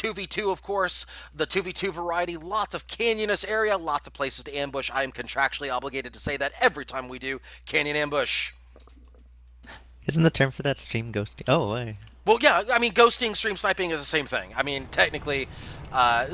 2v2, of course, the 2v2 variety. Lots of canyonous area, lots of places to ambush. I am contractually obligated to say that every time we do canyon ambush. Isn't the term for that stream ghosting? Oh, wait. Well, yeah, I mean, ghosting, stream sniping is the same thing. I mean, technically,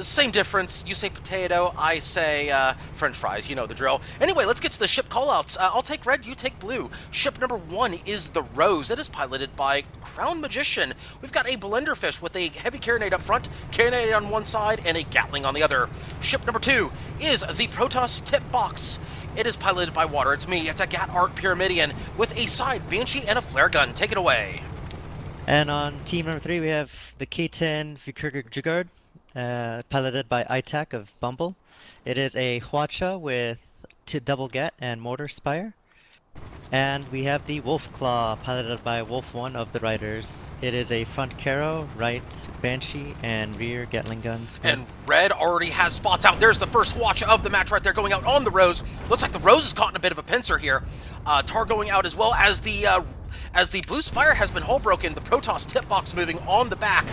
same difference. You say potato, I say french fries. You know the drill. Anyway, let's get to the ship callouts. I'll take red, you take blue. Ship number 1 is the Rose. It is piloted by Crown Magician. We've got a Blenderfish with a heavy carronade up front, carronade on one side, and a Gatling on the other. Ship number 2 is the Protoss Tip Box. It is piloted by Water. It's me. It's a Gat Art Pyramidian with a side Banshee and a flare gun. Take it away. And on team number 3, we have the K10 Vikurgard, piloted by ITAC of Bumble. It is a Hwacha with double get and mortar spire. And we have the Wolf Claw, piloted by Wolf1 of the Riders. It is a front Caro, right Banshee, and rear Gatling gun squad. And red already has spots out. There's the first watch of the match right there going out on the Rose. Looks like the Rose is caught in a bit of a pincer here. Tar going out as well as the blue spire has been hull broken. The Protoss tip box moving on the back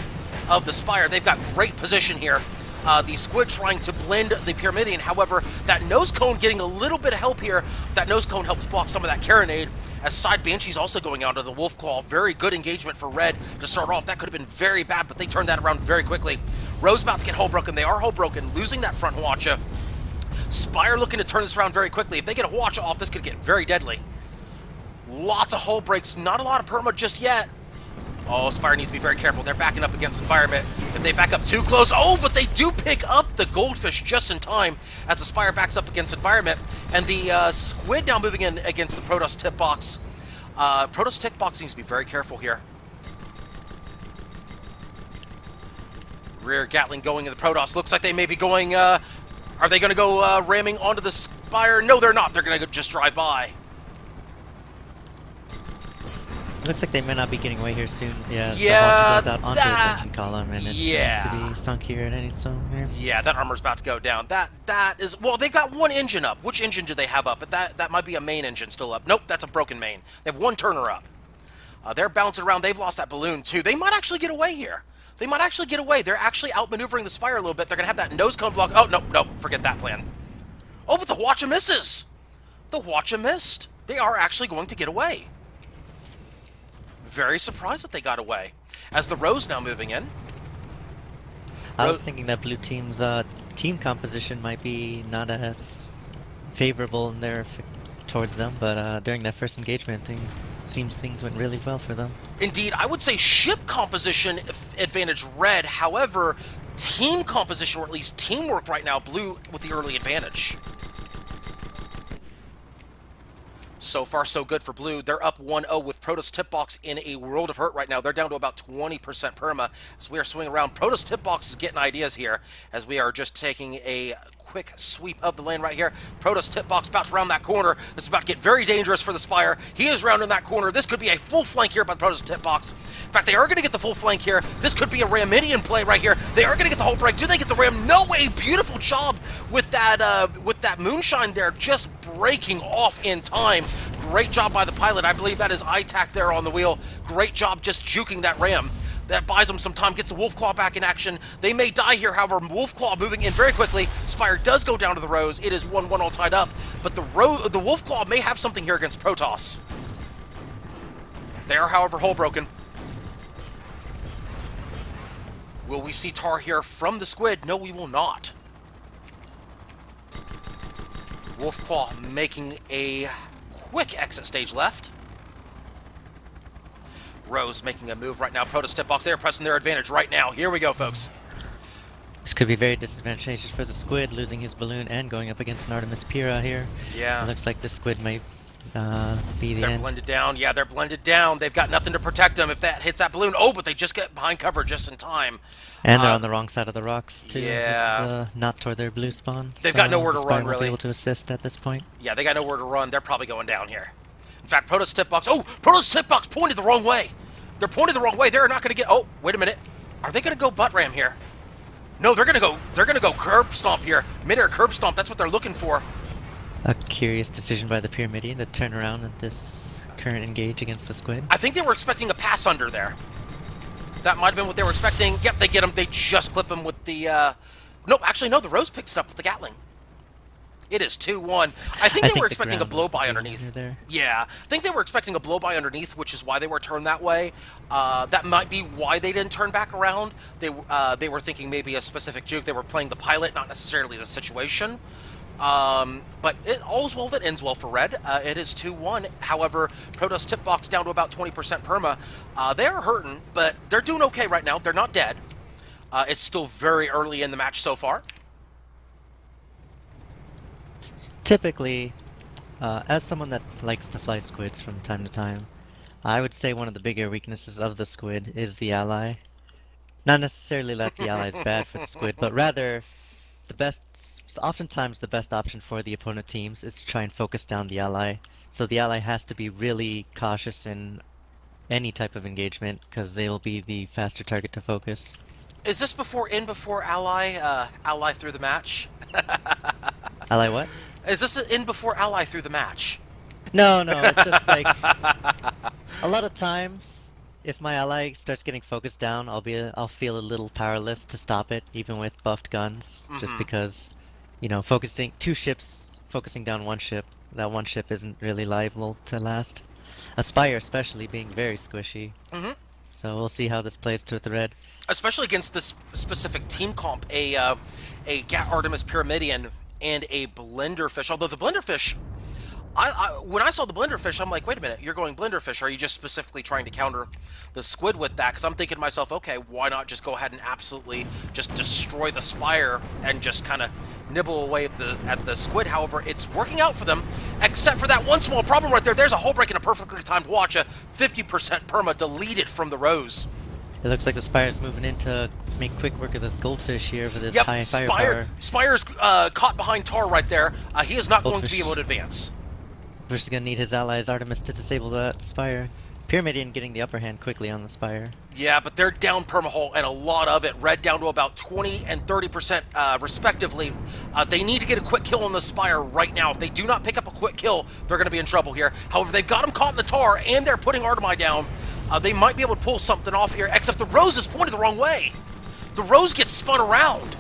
of the spire. They've got great position here. The squid trying to blend the Pyramidian. However, that nose cone getting a little bit of help here. That nose cone helps block some of that carronade. As side Banshee's also going out of the Wolf Claw. Very good engagement for red to start off. That could have been very bad, but they turned that around very quickly. Rose about to get hull broken. They are hull broken, losing that front Hwacha. Spire looking to turn this around very quickly. If they get a Hwacha off, this could get very deadly. Lots of hull breaks. Not a lot of perma just yet. Oh, Spire needs to be very careful. They're backing up against environment. If they back up too close, oh, but they do pick up the goldfish just in time as the Spire backs up against environment. And the squid now moving in against the Protoss tip box. Protoss tip box needs to be very careful here. Rear Gatling going in the Protoss. Looks like they may be going, are they going to go ramming onto the Spire? No, they're not. They're going to just drive by. Looks like they may not be getting away here soon. Yeah, Yeah, the goes out onto the dungeon column, and it's going to be sunk here at any stone here. Yeah, that armor's about to go down. That is, well, they've got one engine up. Which engine do they have up? But that might be a main engine still up. Nope, that's a broken main. They have one turner up. They're bouncing around. They've lost that balloon too. They might actually get away here. They might actually get away. They're actually outmaneuvering the Spire a little bit. They're gonna have that nose cone block. Oh, no, forget that plan. Oh, but the Hwacha misses. The Hwacha missed. They are actually going to get away. Very surprised that they got away. As the Rose now moving in. I was thinking that blue team's team composition might be not as favorable in their towards them, but during that first engagement, things went really well for them. Indeed, I would say ship composition advantage red. However, team composition, or at least teamwork right now, blue with the early advantage. So far, so good for blue. They're up 1-0 with Protoss Tip Box in a world of hurt right now. They're down to about 20% perma as we are swinging around. Protoss Tip Box is getting ideas here as we are just taking a quick sweep of the lane right here. Protoss Tip Box about to round that corner. This is about to get very dangerous for the Spire. He is rounding that corner. This could be a full flank here by the Protoss Tip Box. In fact, they are going to get the full flank here. This could be a Ramidian play right here. They are going to get the whole break. Do they get the Ram? No way. Beautiful job with that Moonshine there, just breaking off in time. Great job by the pilot. I believe that is ITAC there on the wheel. Great job just juking that Ram. That buys them some time, gets the Wolf Claw back in action. They may die here, however, Wolf Claw moving in very quickly. Spire does go down to the Rose. It is 1-1 all tied up, but the Wolf Claw may have something here against Protoss. They are, however, hull broken. Will we see Tar here from the squid? No, we will not. Wolf Claw making a quick exit stage left. Rose making a move right now. Protoss Tip Box, they are pressing their advantage right now. Here we go, folks. This could be very disadvantageous for the squid, losing his balloon and going up against an Artemis Pyrrha here. Yeah. It looks like the squid might be the They're end. blended down. Yeah, they're blended down. They've got nothing to protect them if that hits that balloon. Oh, but they just get behind cover just in time. And they're on the wrong side of the rocks, too. Yeah. Not toward their blue spawn. They've got nowhere to run, won't really. be able to assist at this point. Yeah, they got nowhere to run. They're probably going down here. In fact, Protoss Tip Box. Oh, Protoss Tip Box pointed the wrong way. They're pointed the wrong way. They're not going to get. Oh, wait a minute. Are they going to go butt ram here? No, they're going to go. They're going to go curb stomp here. Mid-air curb stomp. That's what they're looking for. A curious decision by the Pyramidian to turn around at this current engage against the squid. I think they were expecting a pass under there. That might have been what they were expecting. Yep, they get him. They just clip him with the... No, actually, no, the Rose picks it up with the Gatling. It is 2-1. I think they were expecting a blow-by underneath. Yeah, I think they were expecting a blow-by underneath, which is why they were turned that way. That might be why they didn't turn back around. They were thinking maybe a specific juke. They were playing the pilot, not necessarily the situation. But all's well that ends well for Red. It is 2-1. However, Protoss tip box down to about 20% perma. They are hurting, but they're doing okay right now. They're not dead. It's still very early in the match so far. Typically, as someone that likes to fly squids from time to time, I would say one of the bigger weaknesses of the squid is the ally. Not necessarily that the ally is bad for the squid, but rather oftentimes the best option for the opponent teams is to try and focus down the ally. So the ally has to be really cautious in any type of engagement because they will be the faster target to focus. Is this before ally, ally through the match? Ally what? Is this an in before ally through the match? No, it's just like a lot of times if my ally starts getting focused down, I'll feel a little powerless to stop it, even with buffed guns, just because, focusing two ships, focusing down one ship, that one ship isn't really liable to last. A Spire especially being very squishy. So we'll see how this plays to the Red. Especially against this specific team comp, a Gat Artemis Pyramidian and a Blenderfish. Although the Blenderfish, when I saw the Blenderfish, I'm like, wait a minute, you're going Blenderfish. Are you just specifically trying to counter the squid with that? Because I'm thinking to myself, okay, why not just go ahead and absolutely just destroy the Spire and just kind of nibble away at the squid. However, it's working out for them, except for that one small problem right there. There's a hull break and a perfectly timed watch, a 50% perma deleted from the Rose. It looks like the Spire's moving in to make quick work of this Goldfish here for this high firepower. Spire's caught behind Tar right there. He is not going to be able to advance. Goldfish is going to need his allies Artemis to disable that Spire. Pyramidian getting the upper hand quickly on the Spire. Yeah, but they're down permahull and a lot of it. Red down to about 20 and 30% respectively. They need to get a quick kill on the Spire right now. If they do not pick up a quick kill, they're going to be in trouble here. However, they've got him caught in the Tar and they're putting Artemi down. They might be able to pull something off here, except the Rose is pointed the wrong way. The Rose gets spun around.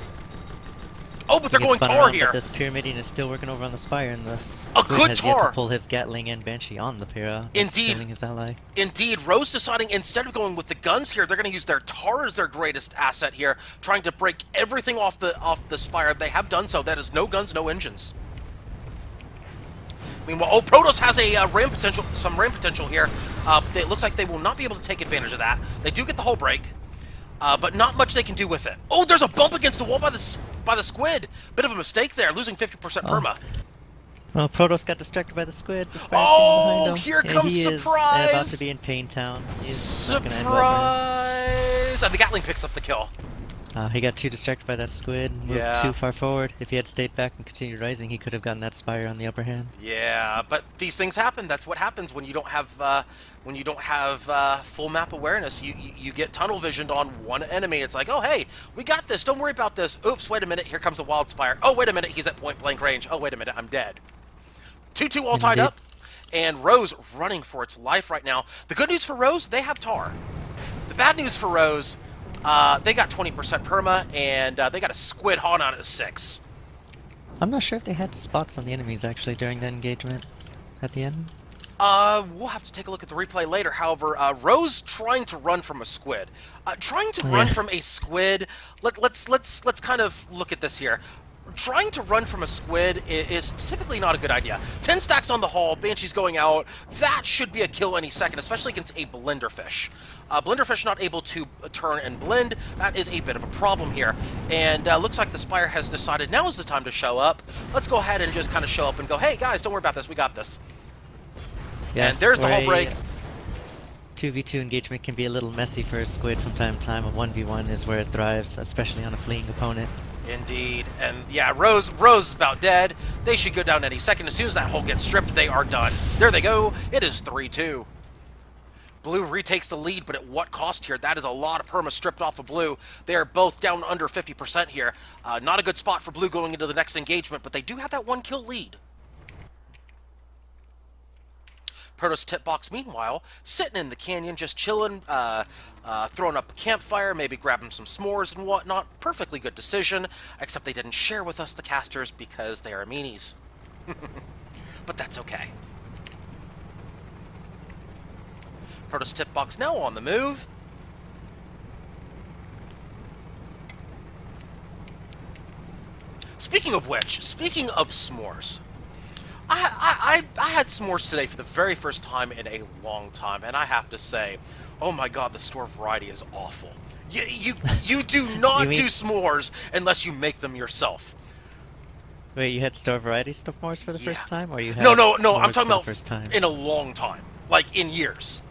Oh, but they're going Tar here. But this Pyramidian is still working over on the Spire, and a good has Tar. Yet to pull his Gatling and Banshee on the Pyra. Indeed. Killing his ally. Indeed. Rose deciding instead of going with the guns here, they're going to use their Tar as their greatest asset here, trying to break everything off the Spire. They have done so. That is no guns, no engines. Meanwhile, Protoss has a some ram potential here. But it looks like they will not be able to take advantage of that. They do get the hull break, but not much they can do with it. Oh, there's a bump against the wall by the squid. Bit of a mistake there, losing 50% perma. Well, Protoss got distracted by the squid. Oh, here comes surprise! He is about to be in Pain Town. Surprise! And the Gatling picks up the kill. He got too distracted by that squid, moved too far forward. If he had stayed back and continued rising, he could have gotten that Spire on the upper hand. Yeah, but these things happen. That's what happens when you don't have full map awareness. You get tunnel visioned on one enemy. It's like, oh hey, we got this. Don't worry about this. Oops, wait a minute. Here comes a wild Spire. Oh wait a minute, he's at point blank range. Oh wait a minute, I'm dead. 2-2 all tied up, and Rose running for its life right now. The good news for Rose, they have Tar. The bad news for Rose. They got 20% perma, and they got a squid hauling out at 6. I'm not sure if they had spots on the enemies, actually, during that engagement at the end. We'll have to take a look at the replay later. However, Rose trying to run from a squid. Run from a squid... Let's kind of look at this here. Trying to run from a squid is typically not a good idea. 10 stacks on the hull, Banshee's going out. That should be a kill any second, especially against a Blenderfish. Blenderfish not able to turn and blend. That is a bit of a problem here. And looks like the Spire has decided now is the time to show up. Let's go ahead and just kind of show up and go, hey guys, don't worry about this, we got this. Yes, and there's the hull break. 2v2 engagement can be a little messy for a squid from time to time. A 1v1 is where it thrives, especially on a fleeing opponent. Indeed. And yeah, Rose is about dead. They should go down any second. As soon as that hull gets stripped, they are done. There they go. It is 3-2. Blue retakes the lead, but at what cost here? That is a lot of perma stripped off of Blue. They are both down under 50% here. Not a good spot for Blue going into the next engagement, but they do have that 1 kill lead. Protoss tip box, meanwhile, sitting in the canyon, just chilling, throwing up a campfire, maybe grabbing some s'mores and whatnot. Perfectly good decision, except they didn't share with us, the casters, because they are meanies. But that's okay. Protoss tip box now on the move. Speaking of which, speaking of s'mores, I had s'mores today for the very first time in a long time, and I have to say, oh my god, the store variety is awful. You do not do s'mores unless you make them yourself. Wait, you had store variety s'mores for the first time, or you had No, I'm s'mores talking about first time? in a long time, like in years.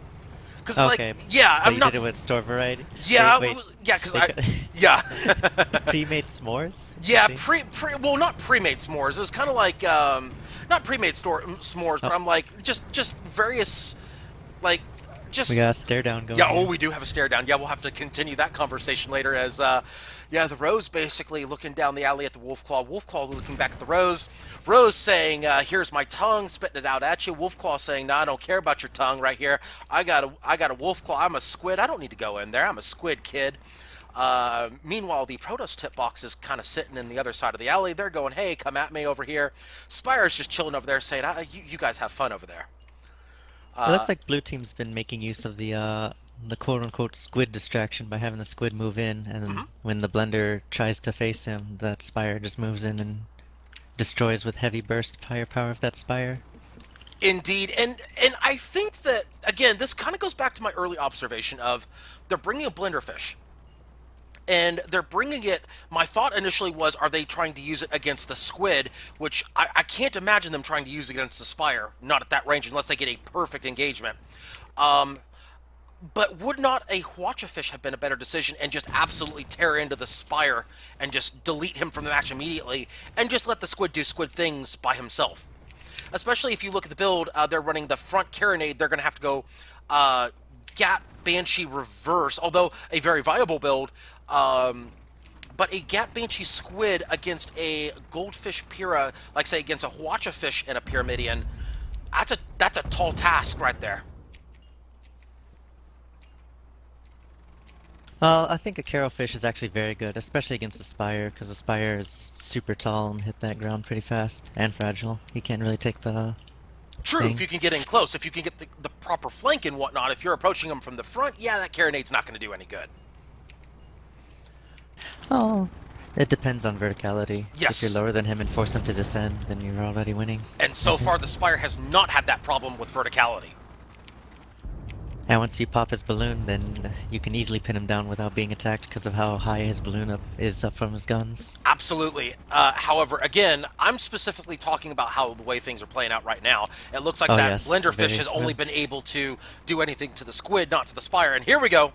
Cause Okay. like, yeah, but I'm you not. did it with store variety. Yeah, Wait, yeah, because they yeah. pre-made s'mores. Yeah, I see. well, not pre-made s'mores. It was kind of like not pre-made s'mores, but I'm like just various, like just. We got a stare down going. Yeah, here. we do have a stare down. Yeah, we'll have to continue that conversation later as, yeah, the Rose basically looking down the alley at the Wolfclaw. Wolfclaw looking back at the Rose. Rose saying, here's my tongue, spitting it out at you. Wolfclaw saying, nah, I don't care about your tongue right here. I got a Wolfclaw. I'm a squid. I don't need to go in there. I'm a squid, kid. Meanwhile, the Protoss tip box is kind of sitting in the other side of the alley. They're going, hey, come at me over here. Spire's just chilling over there saying, you guys have fun over there. It looks like blue team's been making use of the quote-unquote squid distraction by having the squid move in, and then when the blender tries to face him, that Spire just moves in and destroys with heavy burst firepower of that Spire. Indeed, and I think that, again, this kind of goes back to my early observation of they're bringing a blenderfish. And they're bringing it, my thought initially was, are they trying to use it against the squid, which I can't imagine them trying to use against the Spire, not at that range, unless they get a perfect engagement. But would not a Hwacha-fish have been a better decision and just absolutely tear into the Spire and just delete him from the match immediately and just let the squid do squid things by himself? Especially if you look at the build, they're running the front carronade, they're going to have to go Gat Banshee reverse, although a very viable build, but a Gat Banshee squid against a goldfish Pyrrha, like say against a Hwacha fish and a Pyramidian, that's a tall task right there. Well, I think a Carrowfish is actually very good, especially against the Spire, because the Spire is super tall and hit that ground pretty fast, and fragile. He can't really take the True, thing. if you can get in close, if you can get the proper flank and whatnot, if you're approaching him from the front, yeah, that carronade's not going to do any good. Oh, it depends on verticality. Yes. If you're lower than him and force him to descend, then you're already winning. And so far, the Spire has not had that problem with verticality. And once you pop his balloon, then you can easily pin him down without being attacked because of how high his balloon is up from his guns. Absolutely. However, again, I'm specifically talking about how the way things are playing out right now. It looks like that yes, Blenderfish very has only true. been able to do anything to the squid, not to the Spire. And here we go.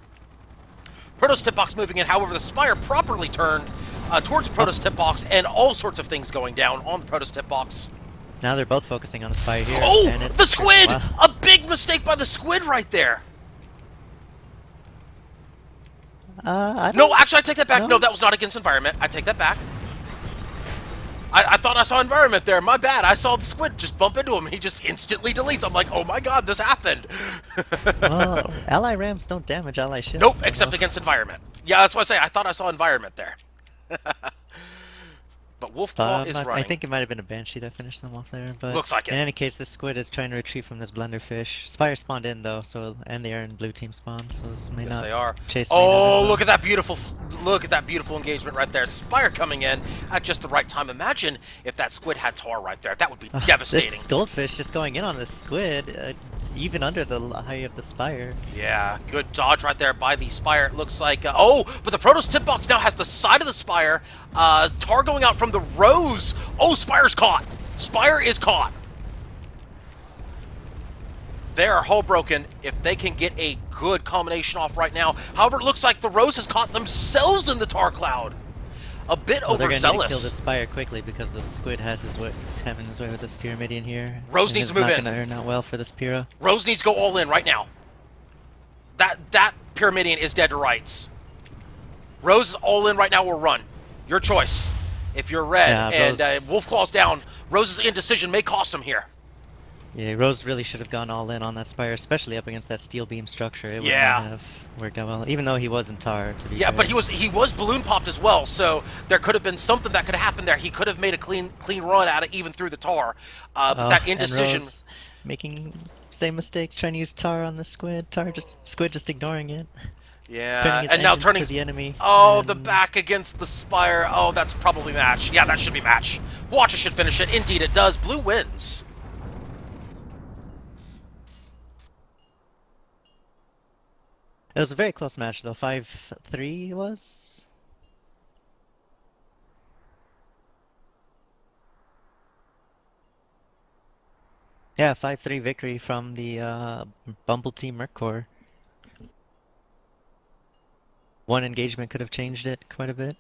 Protoss tip box moving in. However, the Spire properly turned towards Protoss tip box, and all sorts of things going down on the Protoss tip box. Now they're both focusing on the Spire here. Oh, and the squid! Wow. A big mistake by the squid right there. I don't No, actually, I take that back. No? No, that was not against environment. I take that back. I thought I saw environment there. My bad. I saw the squid just bump into him. He just instantly deletes. I'm like, oh my god, this happened. Well, ally rams don't damage ally ships. Nope, so- except against environment. Yeah, that's what I say. I thought I saw environment there. But Wolfclaw is running. I think it might have been a Banshee that finished them off there, but Looks like it. in any case, this squid is trying to retreat from this Blenderfish. Spire spawned in though, and they are in blue team spawn, so this may Yes, not they are. chase. Oh, look at that beautiful engagement right there. Spire coming in at just the right time. Imagine if that squid had tar right there. That would be devastating. This goldfish just going in on this squid, even under the height of the Spire. Yeah, good dodge right there by the Spire. It looks like... oh, but the Protoss tip box now has the side of the Spire. Tar going out from the Rose. Oh, Spire's caught. Spire is caught. They are hull broken if they can get a good combination off right now. However, it looks like the Rose has caught themselves in the tar cloud. A bit Well, they're going to overzealous. kill the Spire quickly because the squid has his way, is having his way with this Pyramidian here. Rose and needs it's to move not in. going to turn out well for this Pyrrha. Rose needs to go all in right now. That Pyramidian is dead to rights. Rose is all in right now or run. Your choice. If you're red Yeah, and Rose- Wolfclaw's down, Rose's indecision may cost him here. Yeah, Rose really should have gone all in on that Spire, especially up against that steel beam structure. It would Yeah. not have worked out well, even though he wasn't Tar, to be Yeah, but fair. he was balloon popped as well, so there could have been something that could have happened there. He could have made a clean run at it even through the tar. But Oh, that and indecision. Rose making same mistakes, trying to use Tar on the Squid. Squid just ignoring it, turning Yeah, his and now engines turning. to the enemy, Oh, the and back against the Spire. Oh, that's probably match. Yeah, that should be match. Watcha should finish it. Indeed, it does. Blue wins. it was a very close match though. 5-3 it was. Yeah, 5-3 victory from the Bumble team Merc core. One engagement could have changed it quite a bit.